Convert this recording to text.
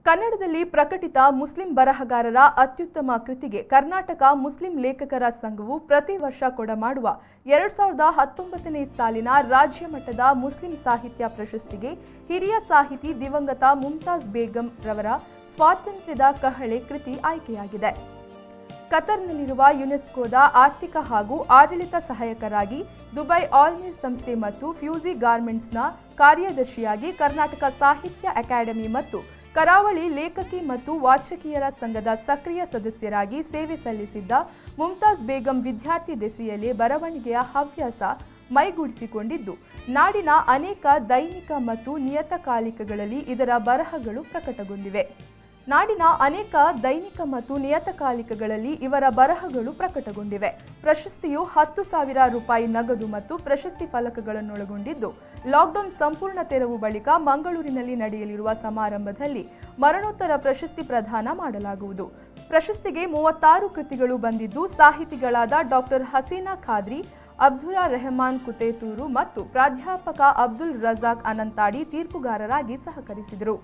ಕನ್ನಡದಲ್ಲಿ ಪ್ರಕಟಿತ ಮುಸ್ಲಿಂ ಬರಹಗಾರರ ಅತ್ಯುತ್ತಮ ಕೃತಿಗೆ ಕರ್ನಾಟಕ ಮುಸ್ಲಿಂ ಲೇಖಕರ ಸಂಘವು ಪ್ರತಿ ವರ್ಷ ಕೊಡಮಾಡುವ 2019ನೇ ಸಾಲಿನ ರಾಜ್ಯ ಮಟ್ಟದ ಮುಸ್ಲಿಂ ಸಾಹಿತ್ಯ ಪ್ರಶಸ್ತಿಗೆ ಹಿರಿಯ ಸಾಹಿತಿ ದಿವಂಗತ ಮುಮ್ತಾಜ್ ಬೇಗಂ ರವರ ಸ್ವಾತಂತ್ರ್ಯದ ಕಹಳೆ ಕೃತಿ ಆಯ್ಕೆಯಾಗಿದೆ. ಕತರ್ನಲ್ಲಿರುವ ಯುನೆಸ್ಕೋದ ಆರ್ಥಿಕ ಹಾಗೂ ಆಡಳಿತ ಸಹಾಯಕರಾಗಿ ದುಬೈ ಆಲ್ಮಿರ್ ಸಂಸ್ಥೆ ಮತ್ತು ಫ್ಯೂಸಿ ಗಾರ್ಮೆಂಟ್ಸ್ನ ಕಾರ್ಯದರ್ಶಿಯಾಗಿ ಕರ್ನಾಟಕ ಸಾಹಿತ್ಯ ಅಕಾಡೆಮಿ ಮತ್ತು ಕರಾವಳಿ ಲೇಖಕಿ ಮತ್ತು ವಾಚಕಿಯರ ಸಂಘದ ಸಕ್ರಿಯ ಸದಸ್ಯರಾಗಿ ಸೇವೆ ಸಲ್ಲಿಸಿದ್ದ ಮುಮ್ತಾಜ್ ಬೇಗಂ ವಿದ್ಯಾರ್ಥಿ ದೆಸೆಯಲ್ಲೇ ಬರವಣಿಗೆಯ ಹವ್ಯಾಸ ಮೈಗೂಡಿಸಿಕೊಂಡಿದ್ದು ನಾಡಿನ ಅನೇಕ ದೈನಿಕ ಮತ್ತು ನಿಯತಕಾಲಿಕಗಳಲ್ಲಿ ಇದರ ಬರಹಗಳು ಪ್ರಕಟಗೊಂಡಿವೆ. ಇವರ ಬರಹಗಳು ಪ್ರಕಟಗೊಂಡಿವೆ. ಪ್ರಶಸ್ತಿಯು 10,000 ರೂಪಾಯಿ ನಗದು ಮತ್ತು ಪ್ರಶಸ್ತಿ ಫಲಕಗಳನ್ನೊಳಗೊಂಡಿದ್ದು, ಲಾಕ್ಡೌನ್ ಸಂಪೂರ್ಣ ತೆರವು ಬಳಿಕ ಮಂಗಳೂರಿನಲ್ಲಿ ನಡೆಯಲಿರುವ ಸಮಾರಂಭದಲ್ಲಿ ಮರಣೋತ್ತರ ಪ್ರಶಸ್ತಿ ಪ್ರದಾನ ಮಾಡಲಾಗುವುದು. ಪ್ರಶಸ್ತಿಗೆ 36 ಕೃತಿಗಳು ಬಂದಿದ್ದು, ಸಾಹಿತಿಗಳಾದ ಡಾಕ್ಟರ್ ಹಸೀನಾ ಖಾದ್ರಿ, ಅಬ್ದುಲ್ಲಾ ರೆಹಮಾನ್ ಕುತೇತೂರು ಮತ್ತು ಪ್ರಾಧ್ಯಾಪಕ ಅಬ್ದುಲ್ ರಜಾಕ್ ಅನಂತಾಡಿ ತೀರ್ಪುಗಾರರಾಗಿ ಸಹಕರಿಸಿದರು.